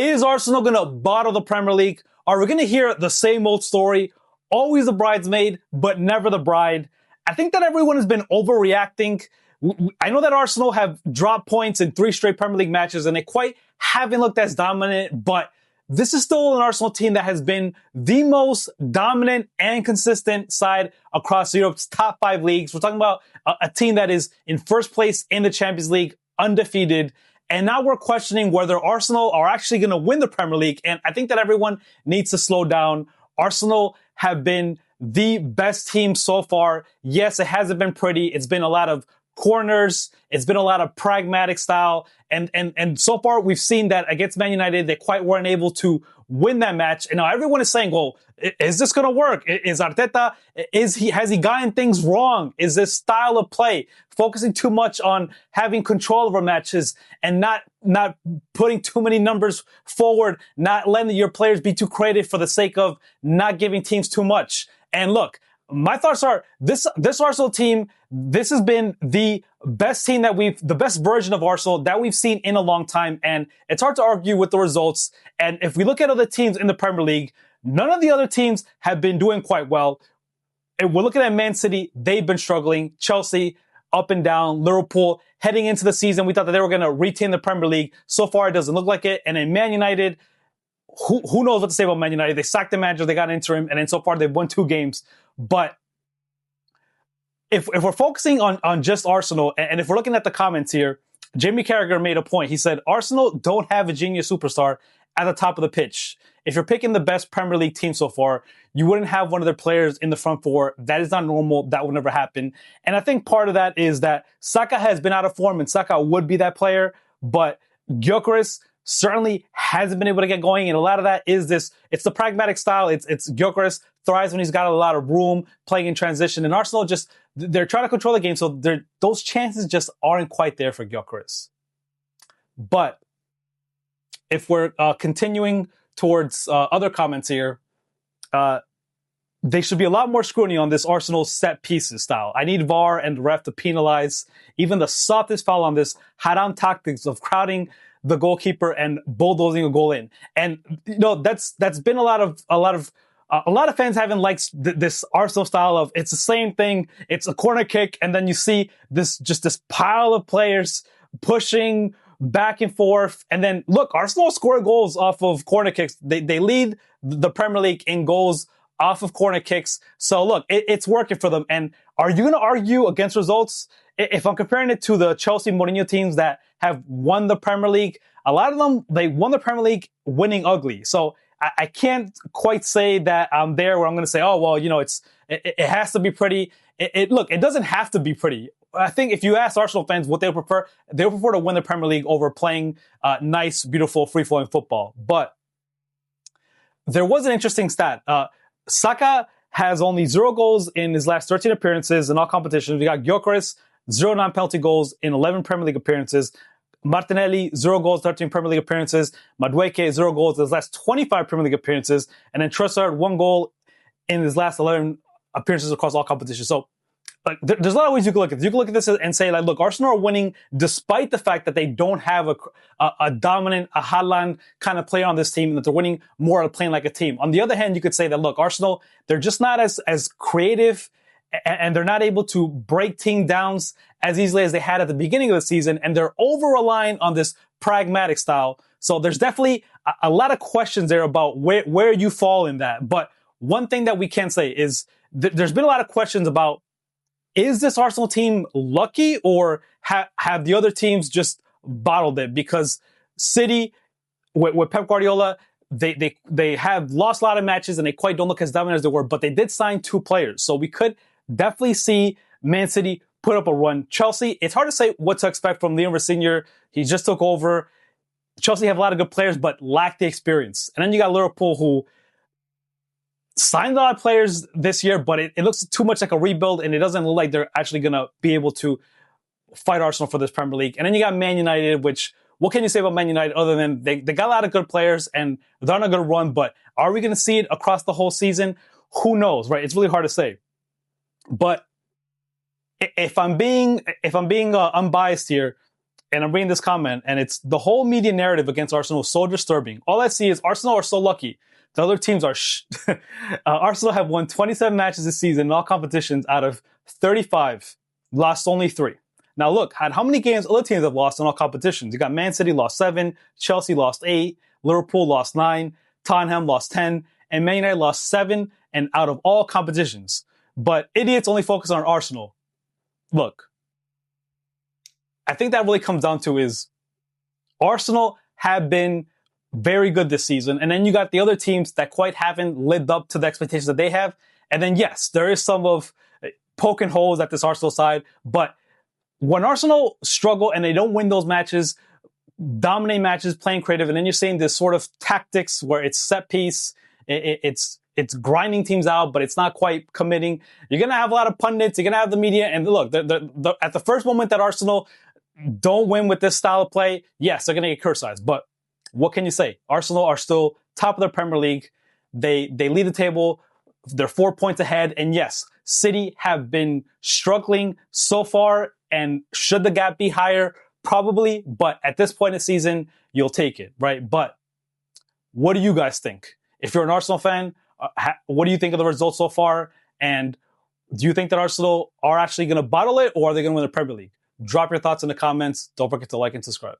Is Arsenal going to bottle the Premier League? Are we going to hear the same old story? Always the bridesmaid, but never the bride. I think that everyone has been overreacting. I know that Arsenal have dropped points in 3 straight Premier League matches, and they quite haven't looked as dominant, but this is still an Arsenal team that has been the most dominant and consistent side across Europe's top 5 leagues. We're talking about a team that is in first place in the Champions League, undefeated. And now we're questioning whether Arsenal are actually going to win the Premier League. And I think that everyone needs to slow down. Arsenal have been the best team so far. Yes, it hasn't been pretty. It's been a lot of corners. It's been a lot of pragmatic style. And so far we've seen that against Man United, they quite weren't able to win that match. And now everyone is saying, well, is this going to work? Is Arteta, has he gotten things wrong? Is this style of play focusing too much on having control over matches and not putting too many numbers forward, not letting your players be too creative for the sake of not giving teams too much? And look, my thoughts are this Arsenal team, this has been the best team the best version of Arsenal that we've seen in a long time. And it's hard to argue with the results. And if we look at other teams in the Premier League, none of the other teams have been doing quite well. And we're looking at Man City, they've been struggling. Chelsea, up and down. Liverpool, heading into the season, we thought that they were going to retain the Premier League. So far, it doesn't look like it. And then Man United, who knows what to say about Man United? They sacked the manager, they got interim, and then so far they've won 2 games. But if we're focusing on just Arsenal, and if we're looking at the comments here, Jamie Carragher made a point. He said, Arsenal don't have a genius superstar at the top of the pitch. If you're picking the best Premier League team so far, you wouldn't have one of their players in the front 4. That is not normal. That would never happen. And I think part of that is that Saka has been out of form, and Saka would be that player, but Gyökeres certainly hasn't been able to get going. And a lot of that is it's the pragmatic style. It's Gyökeres thrives when he's got a lot of room playing in transition. And Arsenal they're trying to control the game. So those chances just aren't quite there for Gyökeres. But if we're continuing towards other comments here, there should be a lot more scrutiny on this Arsenal set pieces style. I need VAR and ref to penalize even the softest foul on this haram tactics of crowding the goalkeeper and bulldozing a goal in. And that's been a lot of fans haven't liked this Arsenal style of it's the same thing. It's a corner kick, and then you see this pile of players pushing back and forth. And then look, Arsenal score goals off of corner kicks. They lead the Premier League in goals off of corner kicks. So look, it's working for them. And are you going to argue against results? If I'm comparing it to the Chelsea Mourinho teams that have won the Premier League, a lot of them, they won the Premier League winning ugly. So I can't quite say that I'm there where I'm going to say, oh, well, it has to be pretty. Look, it doesn't have to be pretty. I think if you ask Arsenal fans what they prefer to win the Premier League over playing nice, beautiful, free-flowing football. But there was an interesting stat. Saka has only 0 goals in his last 13 appearances in all competitions. We got Gyökeres, 0 non-penalty goals in 11 Premier League appearances. Martinelli, 0 goals, 13 Premier League appearances. Madueke, 0 goals in his last 25 Premier League appearances. And then Trossard, 1 goal in his last 11 appearances across all competitions. So, there's a lot of ways you can look at this. You can look at this and say, look, Arsenal are winning despite the fact that they don't have a dominant, a Haaland kind of player on this team, and that they're winning more of playing like a team. On the other hand, you could say that, look, Arsenal, they're just not as creative, and they're not able to break team downs as easily as they had at the beginning of the season, and they're over-reliant on this pragmatic style. So there's definitely a lot of questions there about where you fall in that. But one thing that we can say is there's been a lot of questions about, is this Arsenal team lucky, or have the other teams just bottled it? Because City, with Pep Guardiola, they have lost a lot of matches and they quite don't look as dominant as they were, but they did sign 2 players. So we could definitely see Man City put up a run. Chelsea, it's hard to say what to expect from Liam Senior. He just took over. Chelsea have a lot of good players, but lack the experience. And then you got Liverpool, who signed a lot of players this year, but it looks too much like a rebuild, and it doesn't look like they're actually going to be able to fight Arsenal for this Premier League. And then you got Man United, which, what can you say about Man United other than they got a lot of good players and they're not going to run, but are we going to see it across the whole season? Who knows, right? It's really hard to say. But if I'm being unbiased here, and I'm reading this comment, and it's the whole media narrative against Arsenal is so disturbing. All I see is Arsenal are so lucky. The other teams are Arsenal have won 27 matches this season in all competitions out of 35, lost only 3. Now look, at how many games other teams have lost in all competitions? You got Man City lost 7, Chelsea lost 8, Liverpool lost 9, Tottenham lost 10, and Man United lost 7, and out of all competitions. But idiots only focus on Arsenal. Look, I think that really comes down to is Arsenal have been very good this season. And then you got the other teams that quite haven't lived up to the expectations that they have. And then, yes, there is some of poking holes at this Arsenal side. But when Arsenal struggle and they don't win those matches, dominate matches, playing creative, and then you're seeing this sort of tactics where it's set piece, it's grinding teams out, but it's not quite committing. You're going to have a lot of pundits. You're going to have the media. And look, at the first moment that Arsenal don't win with this style of play, yes, they're going to get criticized. But what can you say? Arsenal are still top of the Premier League. They lead the table. They're 4 points ahead. And yes, City have been struggling so far. And should the gap be higher? Probably. But at this point in the season, you'll take it, right? But what do you guys think? If you're an Arsenal fan, what do you think of the results so far? And do you think that Arsenal are actually going to bottle it, or are they going to win the Premier League? Drop your thoughts in the comments. Don't forget to like and subscribe.